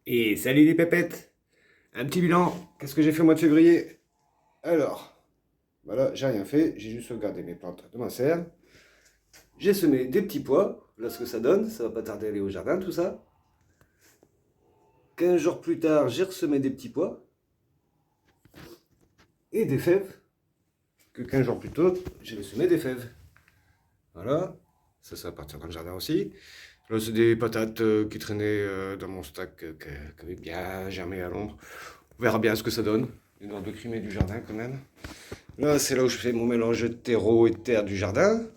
Et salut les pépettes. Un petit bilan, qu'est-ce que j'ai fait au mois de février? Alors, voilà, j'ai rien fait, j'ai juste sauvegardé mes plantes de ma serre. J'ai semé des petits pois, voilà ce que ça donne, ça va pas tarder à aller au jardin tout ça. 15 jours plus tard, j'ai ressemé des petits pois et des fèves, que 15 jours plus tôt, j'ai semé des fèves. Voilà, ça va partir dans le jardin aussi. Là, c'est des patates qui traînaient dans mon stack, qui avaient bien germé à l'ombre. On verra bien ce que ça donne. Il y a de crimée du jardin quand même. Là, c'est là où je fais mon mélange de terreau et de terre du jardin.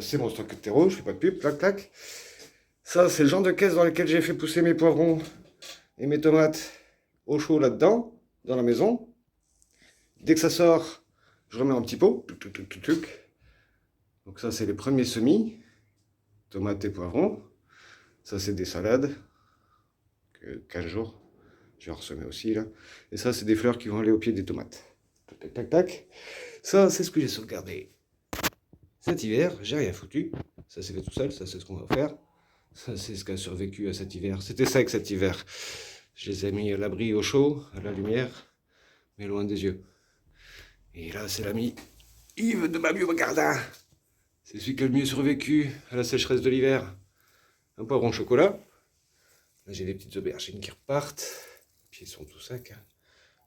C'est mon stock de terreau, je fais pas de pub, clac, clac. Ça, c'est le genre de caisse dans lequel j'ai fait pousser mes poivrons et mes tomates au chaud là-dedans, dans la maison. Dès que ça sort, je remets en petit pot. Tuc, tuc, tuc, tuc, tuc. Donc ça, c'est les premiers semis, tomates et poivrons. Ça, c'est des salades, 15 jours. Je vais en ressemer aussi, là. Et ça, c'est des fleurs qui vont aller au pied des tomates. Tac, tac, tac, tac. Ça, c'est ce que j'ai sauvegardé. Cet hiver, j'ai rien foutu. Ça s'est fait tout seul, ça c'est ce qu'on va faire. Ça c'est ce qui a survécu à cet hiver. C'était sec cet hiver. Je les ai mis à l'abri, au chaud, à la lumière, mais loin des yeux. Et là, c'est l'ami Yves de ma Biogardin. C'est celui qui a le mieux survécu à la sécheresse de l'hiver. Un poivron chocolat. Là, j'ai des petites aubergines qui repartent. Puis ils sont tout secs.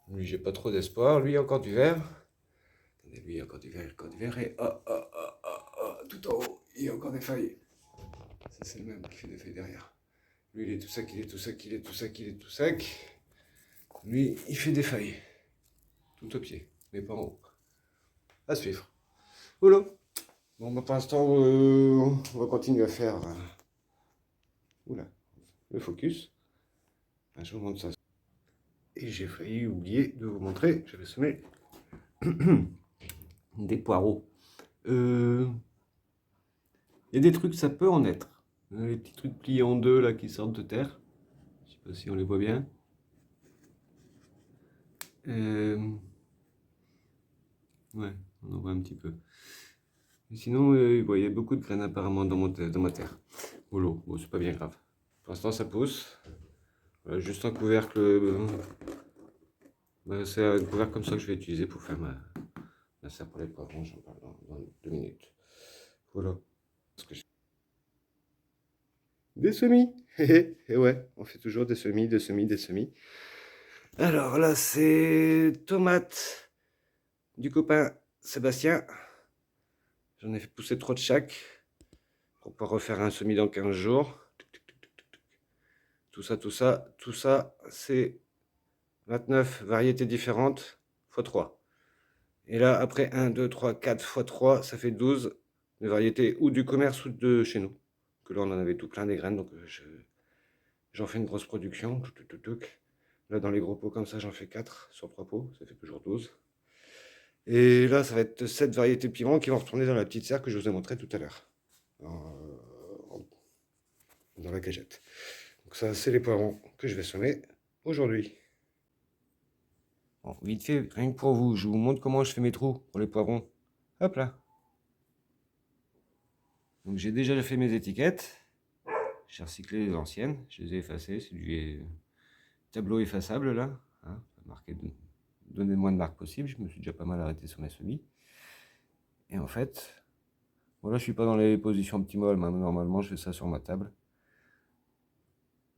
Lui, j'ai pas trop d'espoir. Lui, encore du vert. Attendez, lui, encore du vert, encore du vert. Et tout en haut, il y a encore des feuilles. Ça, c'est le même qui fait des feuilles derrière. Lui, il est tout sec, il est tout sec, il est tout sec, il est tout sec. Lui, il fait des feuilles. Tout au pied, mais pas en haut. À suivre. Voilà. Bon, bah, pour l'instant, on va continuer à faire oula, le focus. Ah, je vous montre ça. Et j'ai failli oublier de vous montrer, j'avais semé des poireaux. Il y a des trucs, ça peut en être. Les petits trucs pliés en deux là qui sortent de terre. Je sais pas si on les voit bien. Ouais, on en voit un petit peu. Mais sinon, il y a beaucoup de graines apparemment dans ma terre. Au lot, bon, c'est pas bien grave. Pour l'instant, ça pousse. Voilà, juste un couvercle. C'est un couvercle comme ça que je vais utiliser pour faire ma serre pour les poivrons. J'en parle dans 2 minutes. Voilà. Des semis. Et ouais, on fait toujours des semis, des semis, des semis. Alors là, c'est tomates du copain Sébastien. J'en ai fait pousser trop de chaque pour pouvoir refaire un semis dans 15 jours. Tout ça, tout ça, tout ça, c'est 29 variétés différentes x 3. Et là, après 1, 2, 3, 4 x 3, ça fait 12 de variétés ou du commerce ou de chez nous. Que là, on en avait tout plein des graines, donc j'en fais une grosse production. Là, dans les gros pots comme ça, j'en fais 4 sur 3 pots, ça fait toujours 12. Et là, ça va être 7 variétés de piments qui vont retourner dans la petite serre que je vous ai montré tout à l'heure. Dans la cagette. Donc ça, c'est les poivrons que je vais semer aujourd'hui. Bon, vite fait, rien que pour vous, je vous montre comment je fais mes trous pour les poivrons. Hop là. Donc j'ai déjà fait mes étiquettes. J'ai recyclé les anciennes, je les ai effacées, c'est du tableau effaçable là. Hein, marqué donner le moins de marques possible, je me suis déjà pas mal arrêté sur mes semis. Et en fait, voilà, je suis pas dans les positions optimales, normalement je fais ça sur ma table.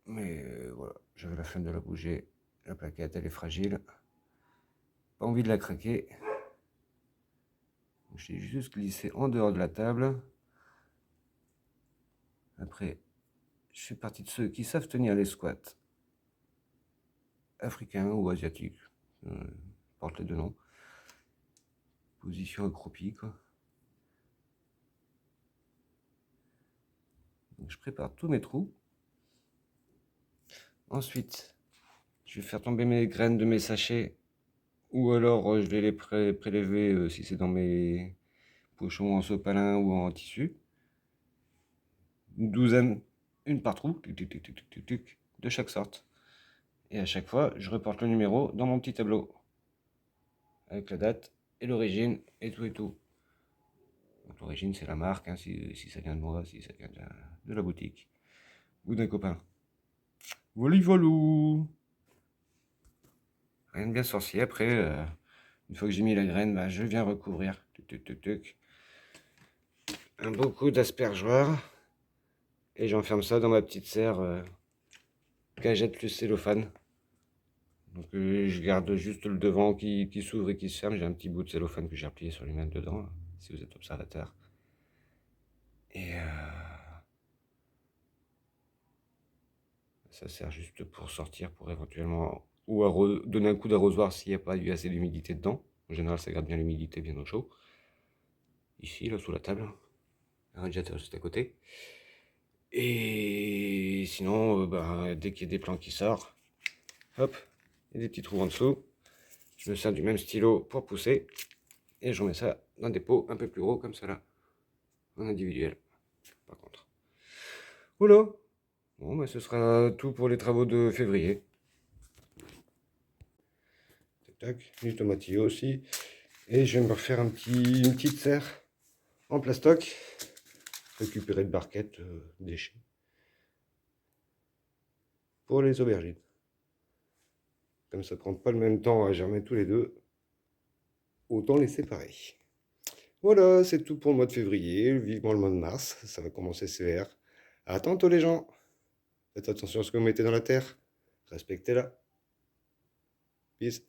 Mais voilà, j'avais la flemme de la bouger, la plaquette elle est fragile. Pas envie de la craquer. J'ai juste glissé en dehors de la table. Après, je fais partie de ceux qui savent tenir les squats africains ou asiatiques. Porte les deux noms. Position accroupie, quoi. Donc, je prépare tous mes trous. Ensuite, je vais faire tomber mes graines de mes sachets. Ou alors, je vais les prélever si c'est dans mes pochons en sopalin ou en tissu. Une douzaine, une par trou, de chaque sorte. Et à chaque fois, je reporte le numéro dans mon petit tableau. Avec la date et l'origine et tout et tout. Donc l'origine c'est la marque, hein, si ça vient de moi, si ça vient de la boutique ou d'un copain. Volou. Rien de bien sorcier. Après, une fois que j'ai mis la graine, bah, je viens recouvrir. Tuc, tuc, tuc, tuc. Un beau coup d'aspergeoir. Et j'enferme ça dans ma petite serre cagette plus cellophane. Donc je garde juste le devant qui s'ouvre et qui se ferme. J'ai un petit bout de cellophane que j'ai replié sur lui-même dedans, si vous êtes observateur. Et ça sert juste pour sortir, pour éventuellement ou donner un coup d'arrosoir s'il n'y a pas eu assez d'humidité dedans. En général, ça garde bien l'humidité bien au chaud. Ici, là, sous la table. Un radiateur juste à côté. Et sinon, dès qu'il y a des plants qui sortent, hop, il y a des petits trous en dessous. Je me sers du même stylo pour pousser. Et je remets ça dans des pots un peu plus gros, comme ça là, en individuel, par contre. Voilà. Bon, bah, ce sera tout pour les travaux de février. Tac, du tomatillo aussi. Et je vais me refaire une petite serre en plastoc. Récupérer de barquettes, déchets. Pour les aubergines. Comme ça prend pas le même temps à germer tous les deux, autant les séparer. Voilà, c'est tout pour le mois de février. Vivement le mois de mars, ça va commencer sévère. À tantôt les gens. Faites attention à ce que vous mettez dans la terre. Respectez-la. Peace.